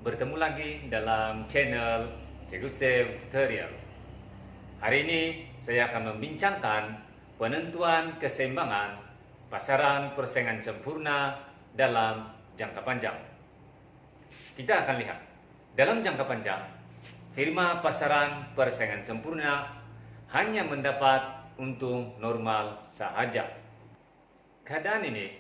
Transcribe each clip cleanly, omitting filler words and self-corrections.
bertemu lagi dalam channel Cikgu Sev Tutorial. Hari ini saya akan membincangkan penentuan keseimbangan pasaran persaingan sempurna dalam jangka panjang. Kita akan lihat, dalam jangka panjang, firma pasaran persaingan sempurna hanya mendapat untung normal sahaja. Keadaan ini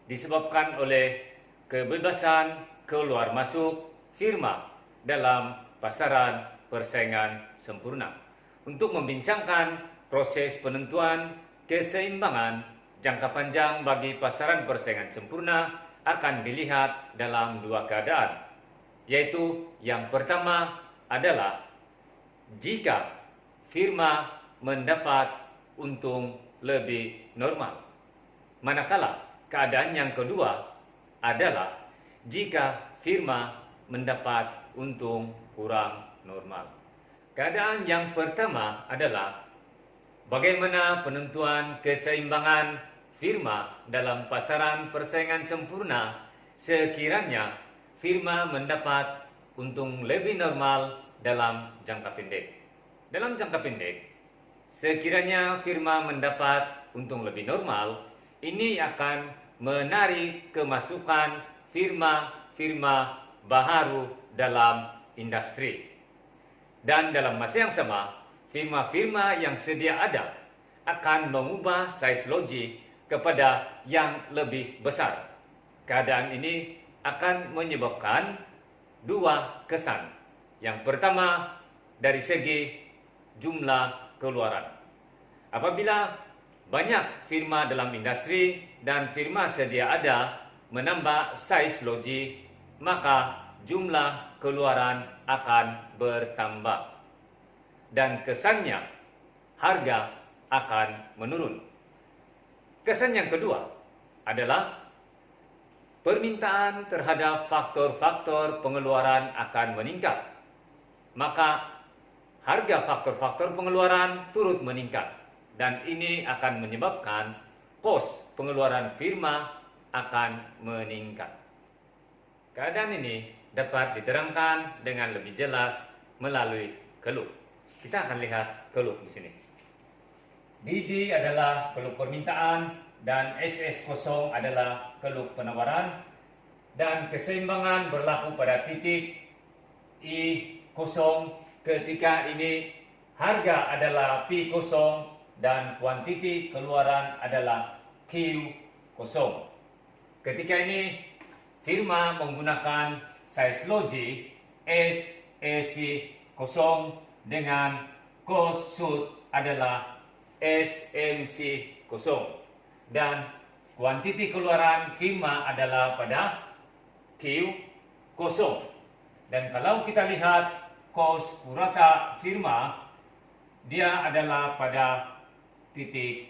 disebabkan oleh kebebasan keluar masuk firma dalam pasaran persaingan sempurna. Untuk membincangkan proses penentuan keseimbangan jangka panjang bagi pasaran persaingan sempurna akan dilihat dalam dua keadaan, yaitu yang pertama adalah jika firma mendapat untung lebih normal, manakala keadaan yang kedua adalah jika firma mendapat untung kurang normal. Keadaan yang pertama adalah bagaimana penentuan keseimbangan firma dalam pasaran persaingan sempurna sekiranya firma mendapat untung lebih normal dalam jangka pendek. Dalam jangka pendek, sekiranya firma mendapat untung lebih normal, ini akan menarik kemasukan firma-firma baru dalam industri. Dan dalam masa yang sama, firma-firma yang sedia ada akan mengubah size logi kepada yang lebih besar. Keadaan ini akan menyebabkan dua kesan. Yang pertama, dari segi jumlah keluaran. Apabila banyak firma dalam industri dan firma sedia ada menambah size logi, maka jumlah keluaran akan bertambah. Dan kesannya, harga akan menurun. Kesan yang kedua adalah permintaan terhadap faktor-faktor pengeluaran akan meningkat. Maka harga faktor-faktor pengeluaran turut meningkat. Dan ini akan menyebabkan kos pengeluaran firma akan meningkat. Keadaan ini dapat diterangkan dengan lebih jelas melalui keluh. Kita akan lihat keluh di sini. DD adalah keluh permintaan dan SS0 adalah keluh penawaran, dan keseimbangan berlaku pada titik I0 ketika ini harga adalah P0 dan kuantiti keluaran adalah Q0. Ketika ini firma menggunakan size logi SEC0 dengan cost shoot adalah SMC0 dan kuantiti keluaran firma adalah pada Q0. Dan kalau kita lihat cost purata firma, dia adalah pada titik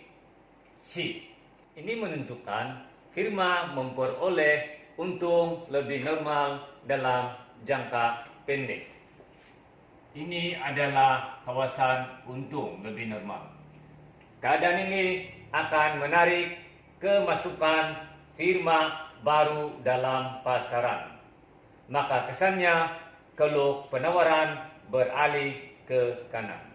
C. Ini menunjukkan firma memperoleh untung lebih normal dalam jangka pendek. Ini adalah kawasan untung lebih normal. Keadaan ini akan menarik kemasukan firma baru dalam pasaran. Maka kesannya keluh penawaran beralih ke kanan.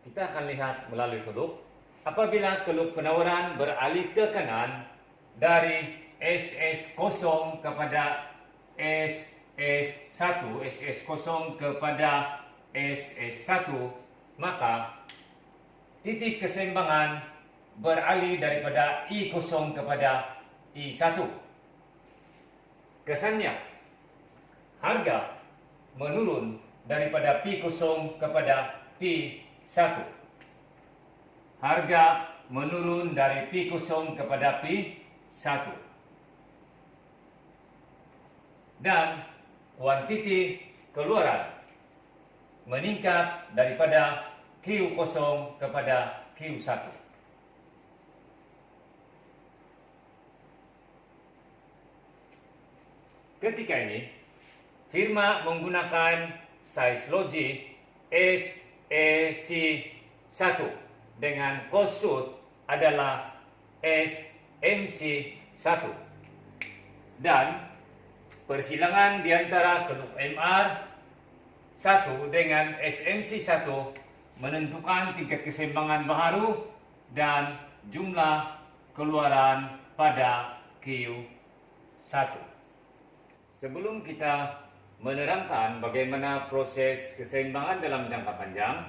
Kita akan lihat melalui keluh. Apabila keluh penawaran beralih ke kanan dari SS0 kepada SS1, SS0 kepada SS1, maka titik keseimbangan beralih daripada I0 kepada I1. Kesannya, harga menurun daripada P0 kepada P1. Harga menurun dari P0 kepada P1. Dan kuantiti keluaran meningkat daripada Q0 kepada Q1. Ketika ini, firma menggunakan size logi SEC1 dengan cost shoot adalah SMC1. Dan persilangan di antara keluk MR1 dengan SMC1 menentukan tingkat keseimbangan baharu dan jumlah keluaran pada Q1. Sebelum kita menerangkan bagaimana proses keseimbangan dalam jangka panjang,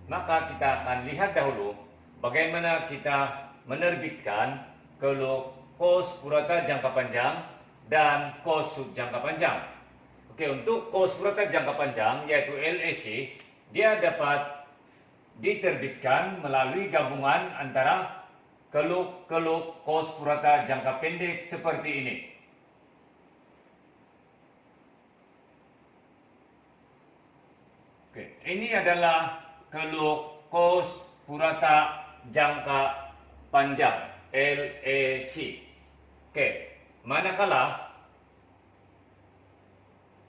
maka kita akan lihat dahulu bagaimana kita menerbitkan keluk kos purata jangka panjang dan kos sub jangka panjang. Oke, untuk kos purata jangka panjang yaitu LAC, dia dapat diterbitkan melalui gabungan antara keluk-keluk kos purata jangka pendek seperti ini. Oke, ini adalah keluk kos purata jangka panjang LAC. Oke, manakala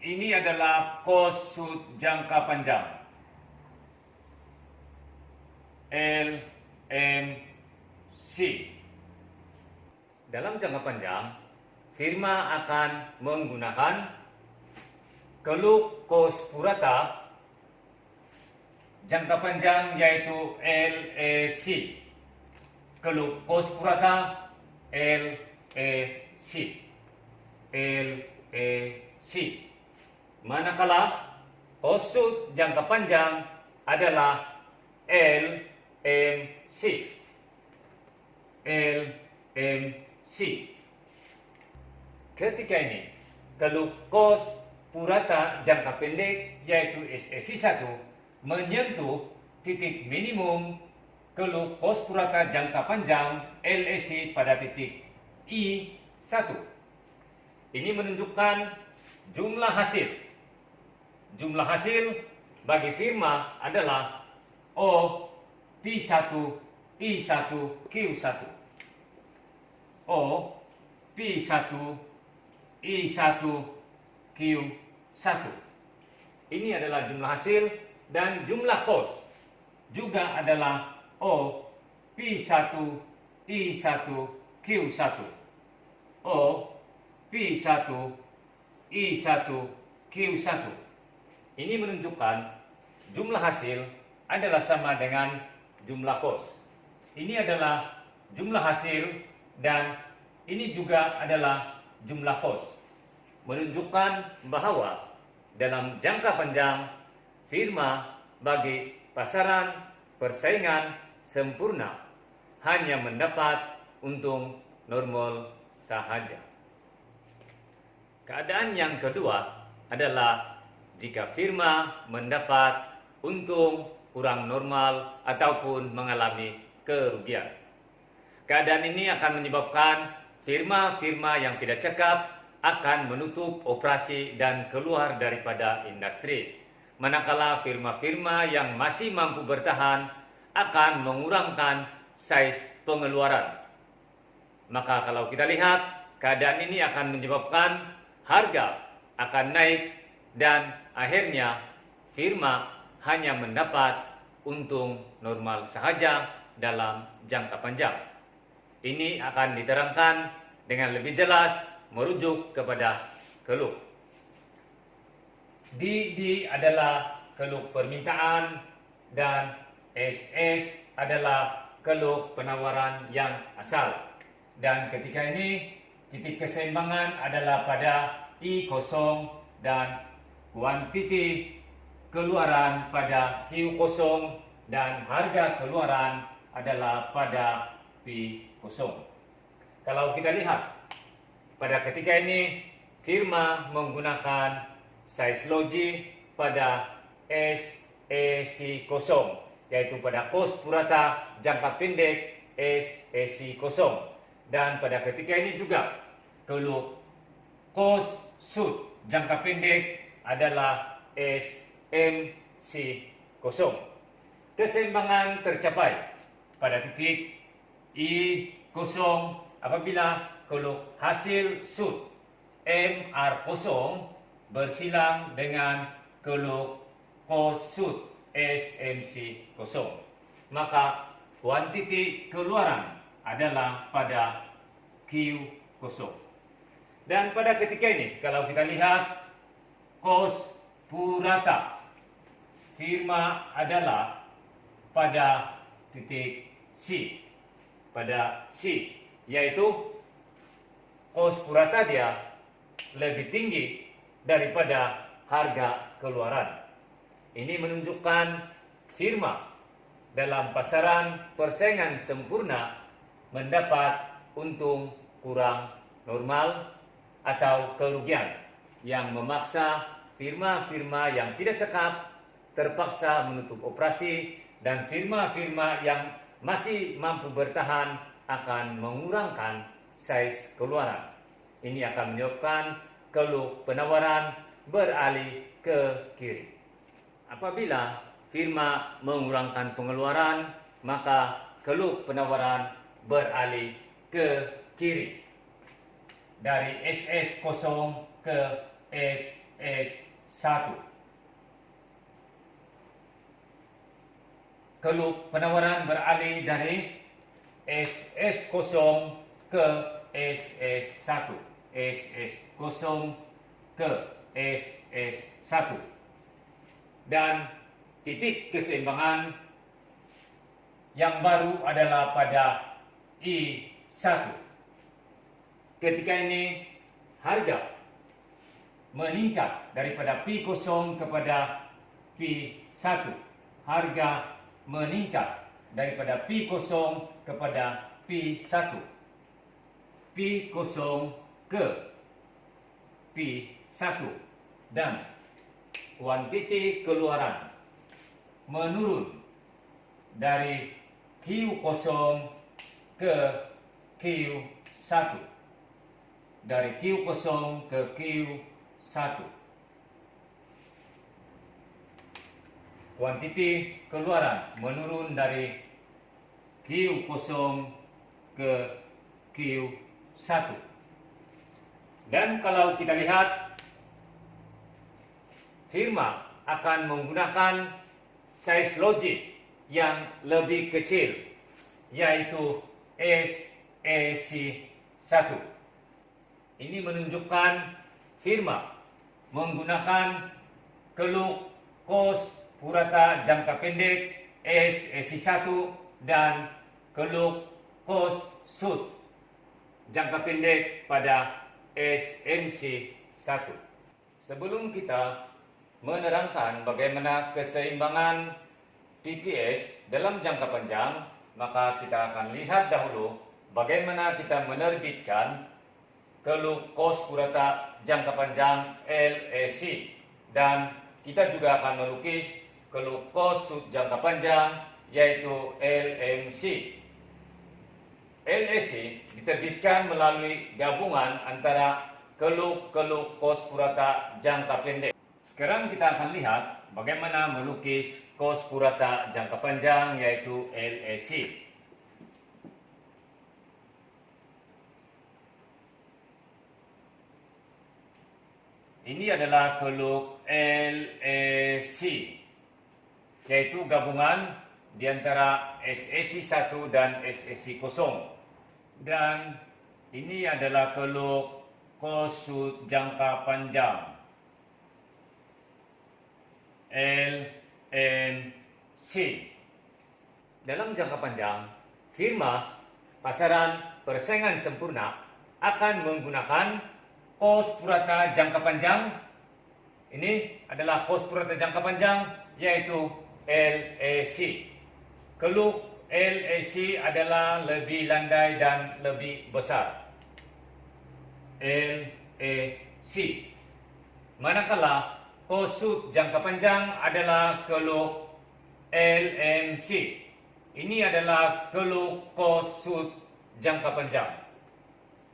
ini adalah kos sud jangka panjang LMC. Dalam jangka panjang, firma akan menggunakan keluk kos purata jangka panjang yaitu LAC. Keluk kos purata LAC. Manakala kos sud jangka panjang adalah LMC. Ketika ini, keluk kos purata jangka pendek yaitu SSC1 menyentuh titik minimum keluk kos purata jangka panjang LAC pada titik I1. Ini menunjukkan jumlah hasil. Jumlah hasil bagi firma adalah O P1 I1 Q1. O P1 I1 Q1. Ini adalah jumlah hasil dan jumlah kos juga adalah O P1 I1 Q1. O P1 I1 Q1. Ini menunjukkan jumlah hasil adalah sama dengan jumlah kos. Ini adalah jumlah hasil dan ini juga adalah jumlah kos. Menunjukkan bahwa dalam jangka panjang firma bagi pasaran persaingan sempurna hanya mendapat untung normal sahaja. Keadaan yang kedua adalah jika firma mendapat untung kurang normal ataupun mengalami kerugian. Keadaan ini akan menyebabkan firma-firma yang tidak cekap akan menutup operasi dan keluar daripada industri. Manakala firma-firma yang masih mampu bertahan akan mengurangkan saiz pengeluaran. Maka kalau kita lihat, keadaan ini akan menyebabkan harga akan naik dan akhirnya firma hanya mendapat untung normal sahaja dalam jangka panjang. Ini akan diterangkan dengan lebih jelas merujuk kepada keluk. DD adalah keluk permintaan dan SS adalah keluk penawaran yang asal. Dan ketika ini titik keseimbangan adalah pada I0 dan kuantiti keluaran pada Q0 dan harga keluaran adalah pada P0. Kalau kita lihat pada ketika ini firma menggunakan size logi pada SEC0 yaitu pada kos purata jangka pendek SEC0 dan pada ketika ini juga keluk kos sud jangka pendek adalah SMC0. Keseimbangan tercapai pada titik I0 apabila keluk hasil sud MR0 bersilang dengan keluk kos sud SMC0. Maka kuantiti keluaran adalah pada Q0. Dan pada ketika ini, kalau kita lihat kos purata, firma adalah pada titik C, pada C, yaitu kos purata dia lebih tinggi daripada harga keluaran. Ini menunjukkan firma dalam pasaran persaingan sempurna mendapat untung kurang normal atau kerugian yang memaksa firma-firma yang tidak cekap terpaksa menutup operasi, dan firma-firma yang masih mampu bertahan akan mengurangkan size keluaran. Ini akan menyebabkan keluk penawaran beralih ke kiri. Apabila firma mengurangkan pengeluaran, maka keluk penawaran beralih ke kiri dari SS0 ke SS1. Keluk penawaran beralih dari SS0 ke SS1, SS0 ke SS1. Dan titik keseimbangan yang baru adalah pada I1. Ketika ini harga meningkat daripada P0 kepada P1. Harga meningkat daripada P0 kepada P1. P0 ke P1. Dan kuantiti keluaran menurun dari Q0 ke Q1. Dari Q0 ke Q1. Kuantiti keluaran menurun dari Q0 ke Q1. Dan kalau kita lihat, firma akan menggunakan size logik yang lebih kecil, yaitu SEC1. Ini menunjukkan firma menggunakan keluk kos purata jangka pendek SEC1 dan keluk kos sud jangka pendek pada SMC1. Sebelum kita menerangkan bagaimana keseimbangan PPS dalam jangka panjang, maka kita akan lihat dahulu bagaimana kita menerbitkan keluk kos purata jangka panjang LEC, dan kita juga akan melukis keluk kos sud jangka panjang yaitu LMC. LEC diterbitkan melalui gabungan antara keluk-keluk kos purata jangka pendek. Sekarang kita akan lihat bagaimana melukis kos purata jangka panjang yaitu LEC. Ini adalah keluk LEC, yaitu gabungan di antara SEC1 dan SEC0. Dan ini adalah keluk kos sud jangka panjang LMC. Dalam jangka panjang, firma pasaran persaingan sempurna akan menggunakan kos purata jangka panjang. Ini adalah kos purata jangka panjang yaitu LEC. Keluk LEC adalah lebih landai dan lebih besar. LEC. Manakala kos sud jangka panjang adalah keluk LMC. Ini adalah keluk kos sud jangka panjang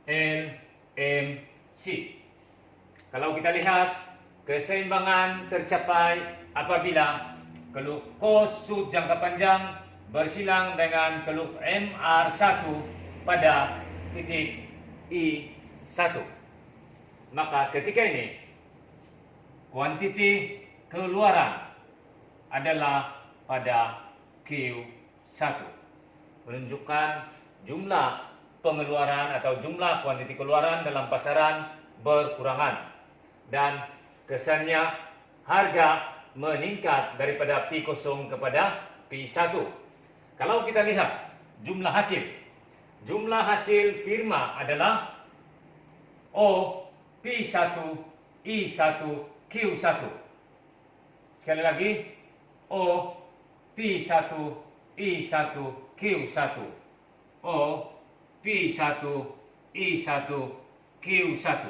LMC. Kalau kita lihat, keseimbangan tercapai apabila keluk kos sud jangka panjang bersilang dengan keluk MR1 pada titik I1. Maka ketika ini kuantiti keluaran adalah pada Q1, menunjukkan jumlah pengeluaran atau jumlah kuantiti keluaran dalam pasaran berkurangan. Dan kesannya harga meningkat daripada P0 kepada P1. Kalau kita lihat jumlah hasil firma adalah O P1 I1 Q1. Sekali lagi, O P1 I1 Q1. O P1 I1 Q1.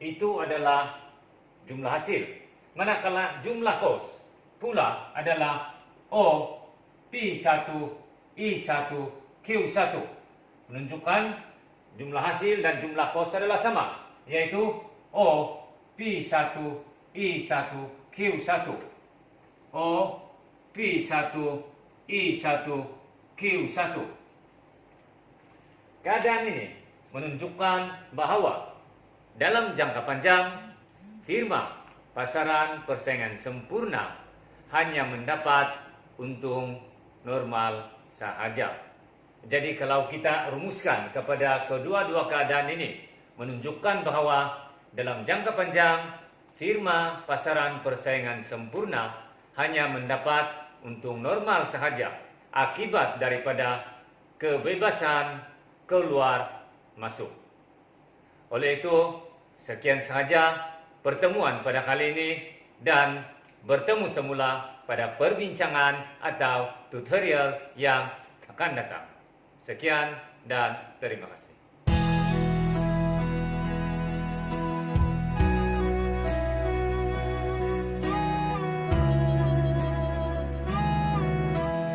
Itu adalah jumlah hasil. Manakala jumlah kos pula adalah O P1 I1 Q1. Menunjukkan jumlah hasil dan jumlah kos adalah sama, yaitu O P1 I1 Q1. O P1 I1 Q1. Keadaan ini menunjukkan bahwa dalam jangka panjang, firma pasaran persaingan sempurna hanya mendapat untung normal sahaja. Jadi kalau kita rumuskan kepada kedua-dua keadaan ini, menunjukkan bahwa dalam jangka panjang, firma pasaran persaingan sempurna hanya mendapat untung normal sahaja akibat daripada kebebasan keluar masuk. Oleh itu, sekian sahaja pertemuan pada kali ini, dan bertemu semula pada perbincangan atau tutorial yang akan datang. Sekian dan terima kasih.